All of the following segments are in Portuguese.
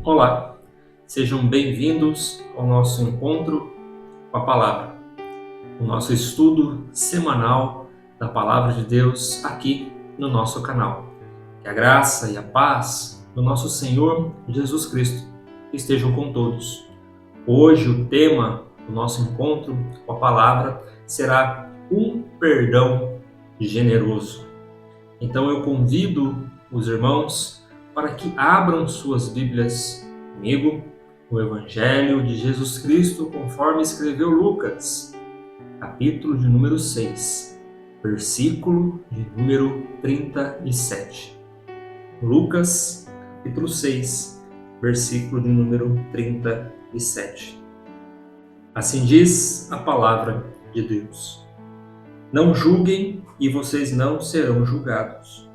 Olá, sejam bem-vindos ao nosso encontro com a Palavra, o nosso estudo semanal da Palavra de Deus aqui no nosso canal. Que a graça e a paz do nosso Senhor Jesus Cristo estejam com todos. Hoje o tema do nosso encontro com a Palavra será um perdão generoso. Então eu convido os irmãos para que abram suas Bíblias comigo no Evangelho de Jesus Cristo, conforme escreveu Lucas, capítulo de número 6, versículo de número 37. Lucas, capítulo 6, versículo de número 37. Assim diz a palavra de Deus: Não julguem e vocês não serão julgados.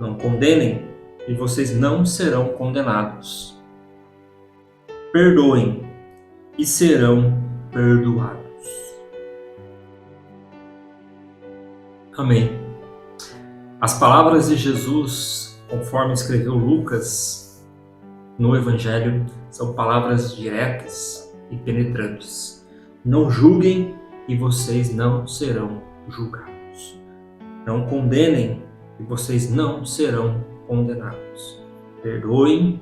Não condenem e vocês não serão condenados. Perdoem e serão perdoados. Amém. As palavras de Jesus, conforme escreveu Lucas no Evangelho, são palavras diretas e penetrantes. Não julguem e vocês não serão julgados. Não condenem e vocês não serão condenados. Perdoem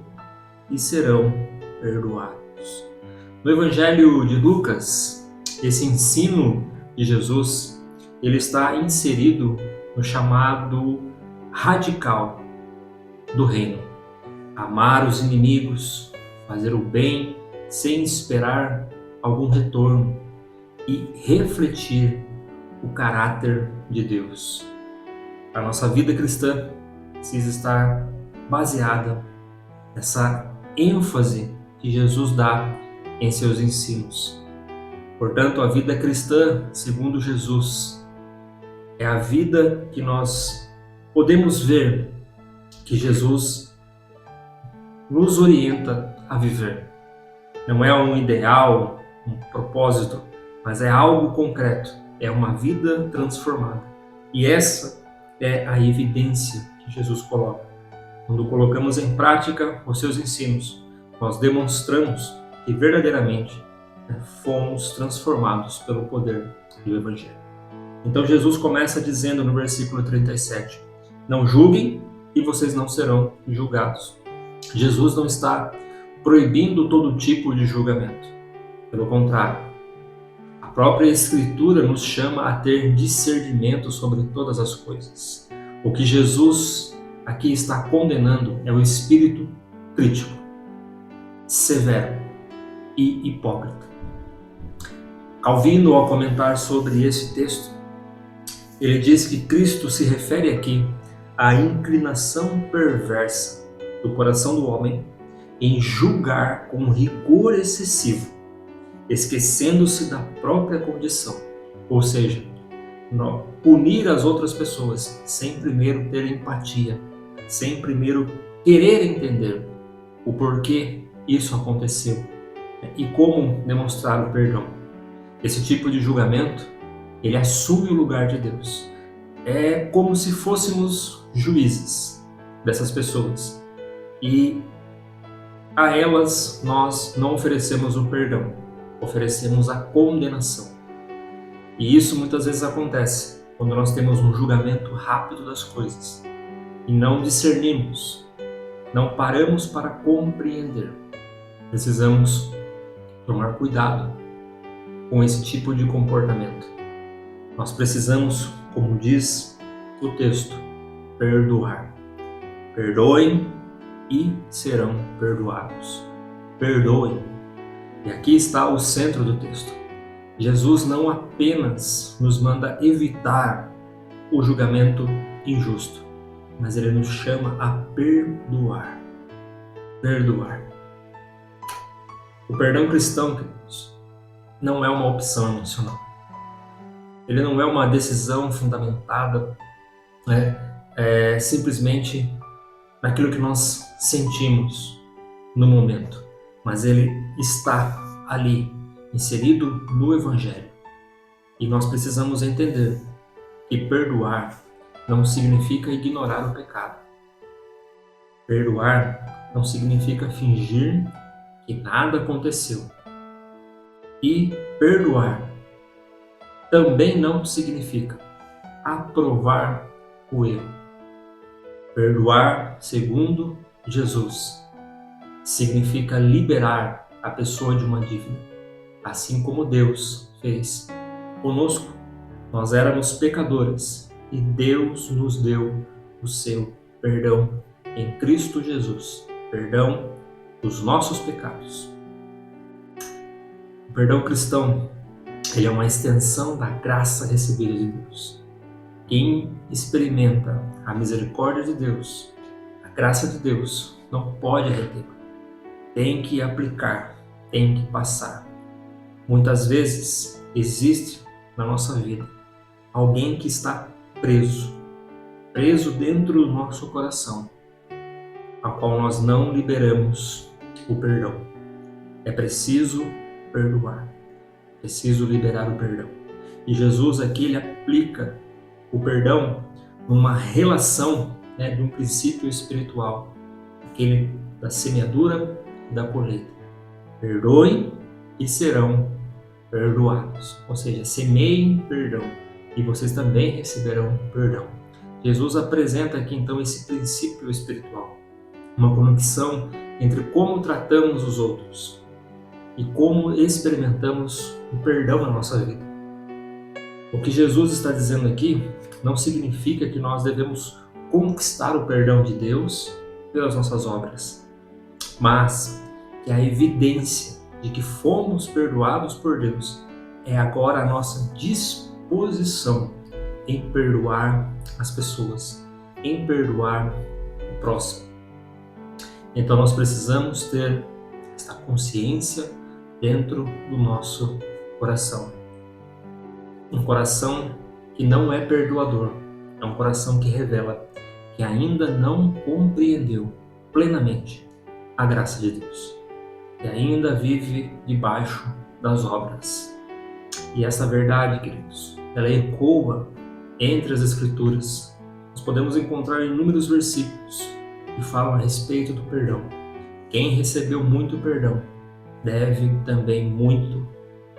e serão perdoados. No Evangelho de Lucas, esse ensino de Jesus, ele está inserido no chamado radical do reino. Amar os inimigos, fazer o bem sem esperar algum retorno e refletir o caráter de Deus. A nossa vida cristã precisa estar baseada nessa ênfase que Jesus dá em seus ensinos. Portanto, a vida cristã, segundo Jesus, é a vida que nós podemos ver que Jesus nos orienta a viver. Não é um ideal, um propósito, mas é algo concreto, é uma vida transformada. E essa é a evidência que Jesus coloca. Quando colocamos em prática os seus ensinos, nós demonstramos que verdadeiramente fomos transformados pelo poder do Evangelho. Então Jesus começa dizendo no versículo 37, não julguem e vocês não serão julgados. Jesus não está proibindo todo tipo de julgamento. Pelo contrário, a própria Escritura nos chama a ter discernimento sobre todas as coisas. O que Jesus aqui está condenando é o espírito crítico, severo e hipócrita. Calvino, ao comentar sobre esse texto, ele diz que Cristo se refere aqui à inclinação perversa do coração do homem em julgar com rigor excessivo, esquecendo-se da própria condição, ou seja, punir as outras pessoas sem primeiro ter empatia, sem primeiro querer entender o porquê isso aconteceu e como demonstrar o perdão. Esse tipo de julgamento, ele assume o lugar de Deus. É como se fôssemos juízes dessas pessoas e a elas nós não oferecemos o perdão, oferecemos a condenação. E isso muitas vezes acontece quando nós temos um julgamento rápido das coisas e não discernimos, não paramos para compreender. Precisamos tomar cuidado com esse tipo de comportamento. Nós precisamos, como diz o texto, perdoar. Perdoem e serão perdoados. Perdoem. E aqui está o centro do texto. Jesus não apenas nos manda evitar o julgamento injusto, mas ele nos chama a perdoar. Perdoar. O perdão cristão, queridos, não é uma opção emocional. Ele não é uma decisão fundamentada simplesmente naquilo que nós sentimos no momento, mas ele está ali, inserido no Evangelho. E nós precisamos entender que perdoar não significa ignorar o pecado. Perdoar não significa fingir que nada aconteceu. E perdoar também não significa aprovar o erro. Perdoar, segundo Jesus, significa liberar a pessoa de uma dívida, assim como Deus fez conosco. Nós éramos pecadores e Deus nos deu o seu perdão em Cristo Jesus, perdão dos nossos pecados. O perdão cristão, ele é uma extensão da graça recebida de Deus. Quem experimenta a misericórdia de Deus, a graça de Deus, não pode reter. Tem que aplicar, tem que passar. Muitas vezes existe na nossa vida alguém que está preso dentro do nosso coração, ao qual nós não liberamos o perdão. É preciso perdoar, preciso liberar o perdão. E Jesus aqui ele aplica o perdão numa relação, de um princípio espiritual, aquele da semeadura e da colheita. Perdoem e serão perdoados. Ou seja, semeiem perdão e vocês também receberão perdão. Jesus apresenta aqui então esse princípio espiritual, uma conexão entre como tratamos os outros e como experimentamos o perdão na nossa vida. O que Jesus está dizendo aqui não significa que nós devemos conquistar o perdão de Deus pelas nossas obras, mas que a evidência de que fomos perdoados por Deus é agora a nossa disposição em perdoar as pessoas, em perdoar o próximo. Então nós precisamos ter esta consciência dentro do nosso coração. Um coração que não é perdoador, é um coração que revela que ainda não compreendeu plenamente a graça de Deus, que ainda vive debaixo das obras. E essa verdade, queridos, ela ecoa entre as Escrituras. Nós podemos encontrar inúmeros versículos que falam a respeito do perdão. Quem recebeu muito perdão deve também muito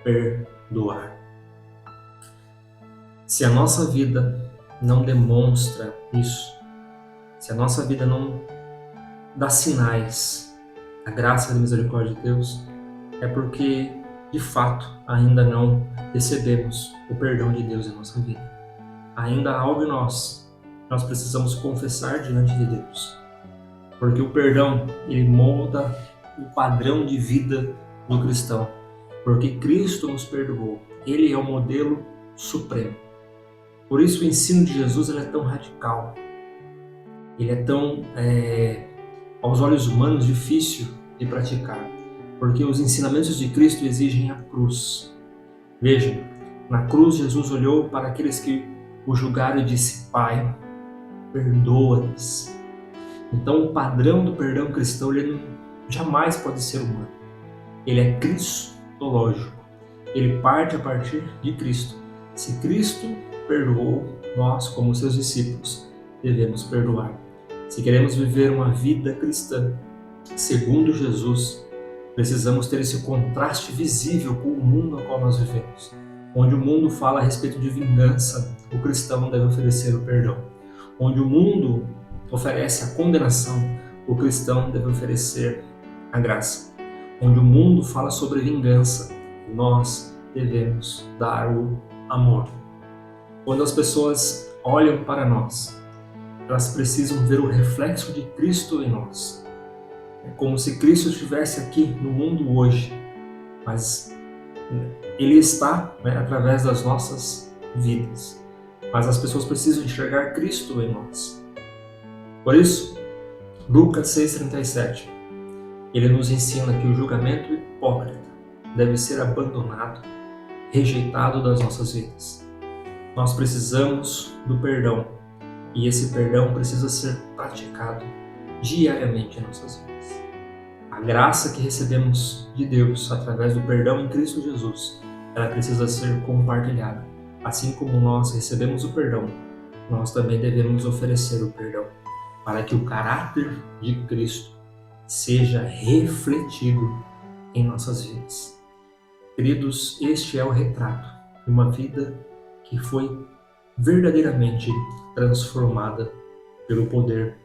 perdoar. Se a nossa vida não demonstra isso, se a nossa vida não dá sinais da graça e da misericórdia de Deus, é porque, de fato, ainda não recebemos o perdão de Deus em nossa vida. Ainda há algo em nós precisamos confessar diante de Deus. Porque o perdão, ele molda o padrão de vida do cristão. Porque Cristo nos perdoou. Ele é o modelo supremo. Por isso o ensino de Jesus ele é tão radical. Ele é tão, aos olhos humanos, difícil de praticar. Porque os ensinamentos de Cristo exigem a cruz. Vejam, na cruz Jesus olhou para aqueles que o julgaram e disse: Pai, perdoa-lhes. Então o padrão do perdão cristão ele jamais pode ser humano. Ele é cristológico. Ele parte a partir de Cristo. Se Cristo perdoou, nós, como seus discípulos, devemos perdoar. Se queremos viver uma vida cristã segundo Jesus, precisamos ter esse contraste visível com o mundo no qual nós vivemos. Onde o mundo fala a respeito de vingança, o cristão deve oferecer o perdão. Onde o mundo oferece a condenação, o cristão deve oferecer a graça. Onde o mundo fala sobre vingança, nós devemos dar o amor. Quando as pessoas olham para nós, elas precisam ver o reflexo de Cristo em nós. É como se Cristo estivesse aqui no mundo hoje, mas Ele está através das nossas vidas. Mas as pessoas precisam enxergar Cristo em nós. Por isso, Lucas 6,37, ele nos ensina que o julgamento hipócrita deve ser abandonado, rejeitado das nossas vidas. Nós precisamos do perdão e esse perdão precisa ser praticado diariamente em nossas vidas. A graça que recebemos de Deus através do perdão em Cristo Jesus, ela precisa ser compartilhada. Assim como nós recebemos o perdão, nós também devemos oferecer o perdão, para que o caráter de Cristo seja refletido em nossas vidas. Queridos, este é o retrato de uma vida que foi verdadeiramente transformada pelo poder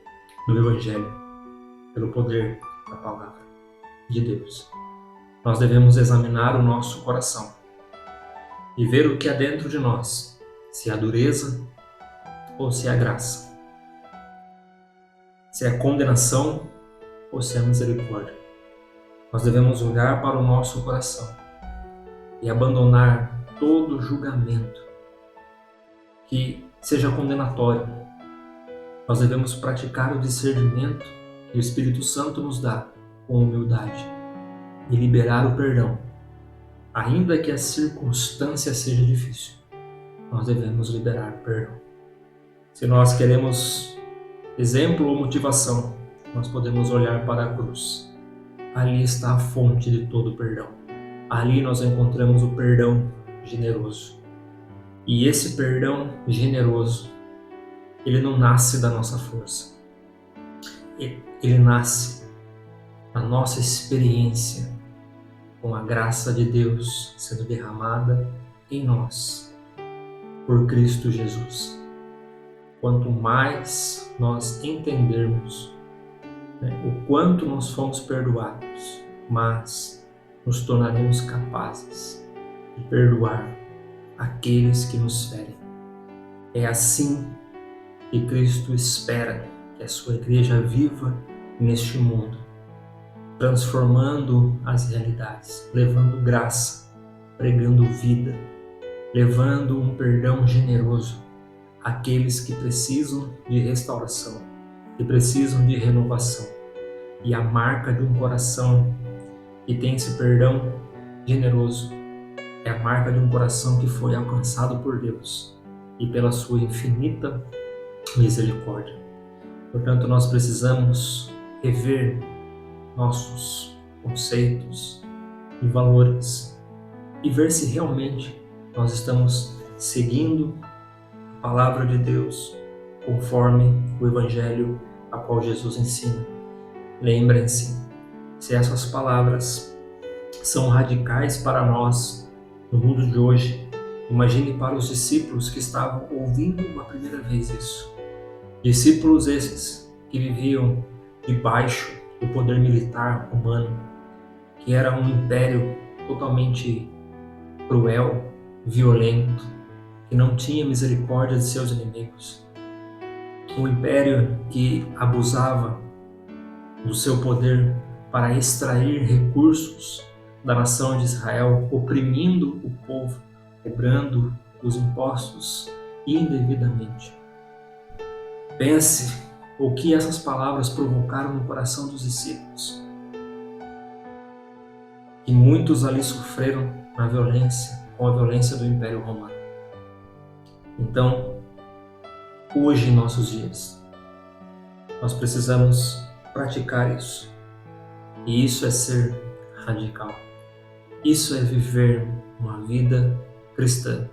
do Evangelho, pelo poder da palavra de Deus. Nós devemos examinar o nosso coração e ver o que há dentro de nós, se há dureza ou se há graça, se é condenação ou se é misericórdia. Nós devemos olhar para o nosso coração e abandonar todo julgamento que seja condenatório. Nós devemos praticar o discernimento que o Espírito Santo nos dá com humildade e liberar o perdão. Ainda que a circunstância seja difícil, nós devemos liberar o perdão. Se nós queremos exemplo ou motivação, nós podemos olhar para a cruz. Ali está a fonte de todo o perdão. Ali nós encontramos o perdão generoso. E esse perdão generoso, ele não nasce da nossa força. Ele nasce da nossa experiência com a graça de Deus sendo derramada em nós por Cristo Jesus. Quanto mais nós entendermos o quanto nós fomos perdoados, mas nos tornaremos capazes de perdoar aqueles que nos ferem. É assim que Cristo espera que a sua igreja viva neste mundo, transformando as realidades, levando graça, pregando vida, levando um perdão generoso àqueles que precisam de restauração, que precisam de renovação. E a marca de um coração que tem esse perdão generoso é a marca de um coração que foi alcançado por Deus e pela sua infinita misericórdia. Portanto, nós precisamos rever nossos conceitos e valores e ver se realmente nós estamos seguindo a palavra de Deus conforme o Evangelho a qual Jesus ensina. Lembrem-se, se essas palavras são radicais para nós no mundo de hoje, imagine para os discípulos que estavam ouvindo uma primeira vez isso. Discípulos esses que viviam debaixo do poder militar romano, que era um império totalmente cruel, violento, que não tinha misericórdia de seus inimigos. Um império que abusava do seu poder para extrair recursos da nação de Israel, oprimindo o povo, cobrando os impostos indevidamente. Pense o que essas palavras provocaram no coração dos discípulos. E muitos ali sofreram na violência, com a violência do Império Romano. Então, hoje em nossos dias, nós precisamos praticar isso. E isso é ser radical. Isso é viver uma vida cristã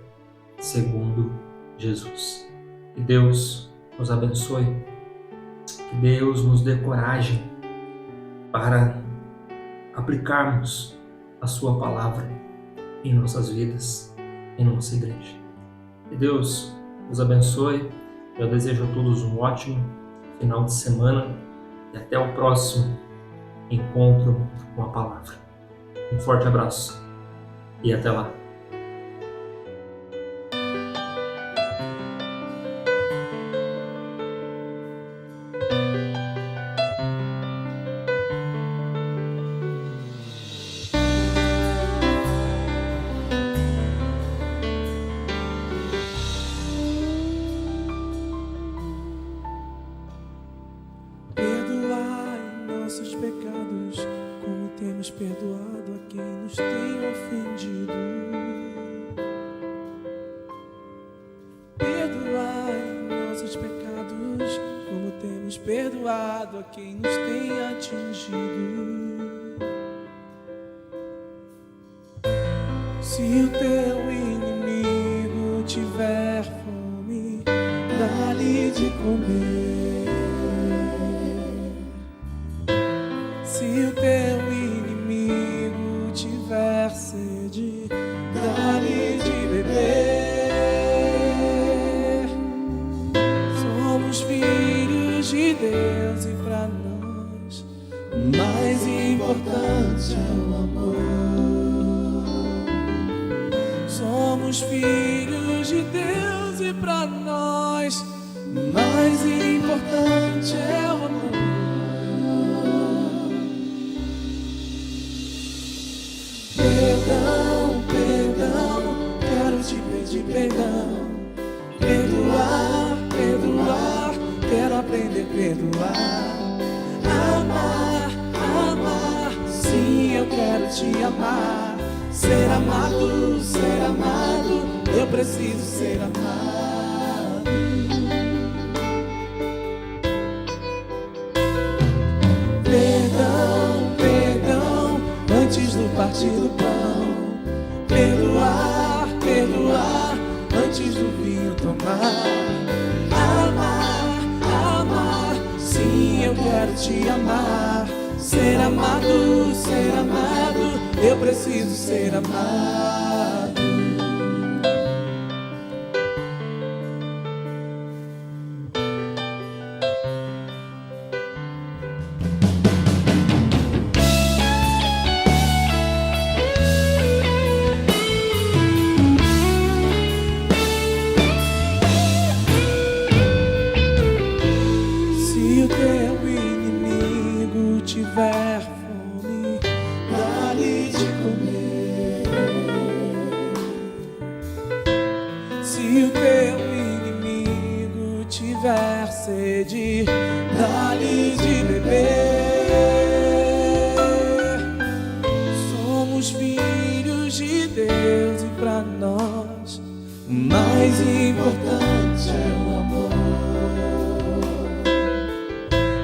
segundo Jesus. Que Deus nos abençoe. Que Deus nos dê coragem para aplicarmos a sua palavra em nossas vidas, em nossa igreja. Que Deus nos abençoe. Eu desejo a todos um ótimo final de semana e até o próximo encontro com a palavra. Um forte abraço e até lá. Nossos pecados, como temos perdoado a quem nos tem ofendido. Perdoai nossos pecados, como temos perdoado a quem nos tem atingido. Se o teu inimigo tiver fome, dá-lhe de comer. de Deus e pra nós o mais importante é o amor. Somos filhos de Deus e pra nós o mais importante é o amor. Perdão, perdão, quero te pedir perdão. Perdoar, perdoar, quero aprender a perdoar. Amar, amar, sim, eu quero te amar. Ser amado, eu preciso ser amado. Perdão, perdão, antes do partir do pão. Perdoar, perdoar, antes do vinho tomar. Amar, amar, sim, eu quero te amar. Ser amado, eu preciso ser amado. Se o teu inimigo tiver fome, dá-lhe de comer. Se o teu inimigo tiver sede, dá-lhe de beber. Somos filhos de Deus e pra nós o mais importante é o amor.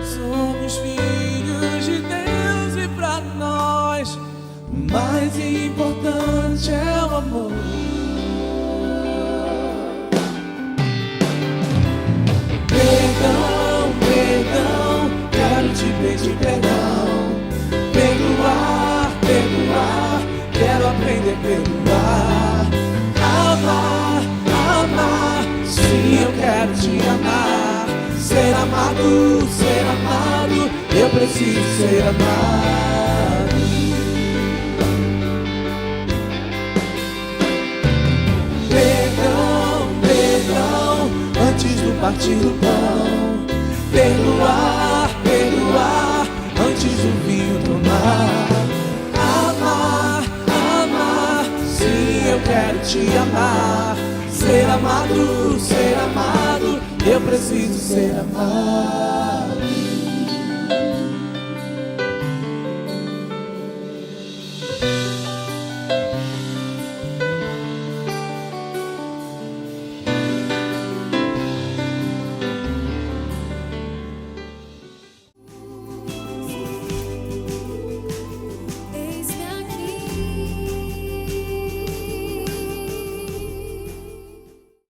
Somos filhos de Deus e pra nós o mais importante é o amor. Perdão, perdão, quero te pedir perdão. Perdoar, perdoar, quero aprender a perdoar. Amar, amar, sim, eu quero te amar. Ser amado, eu preciso ser amado. Perdão, perdão, antes do partir do pão. Perdoar, perdoar, antes do vinho tomar. Amar, amar, sim, eu quero te amar. Ser amado, eu preciso ser amado.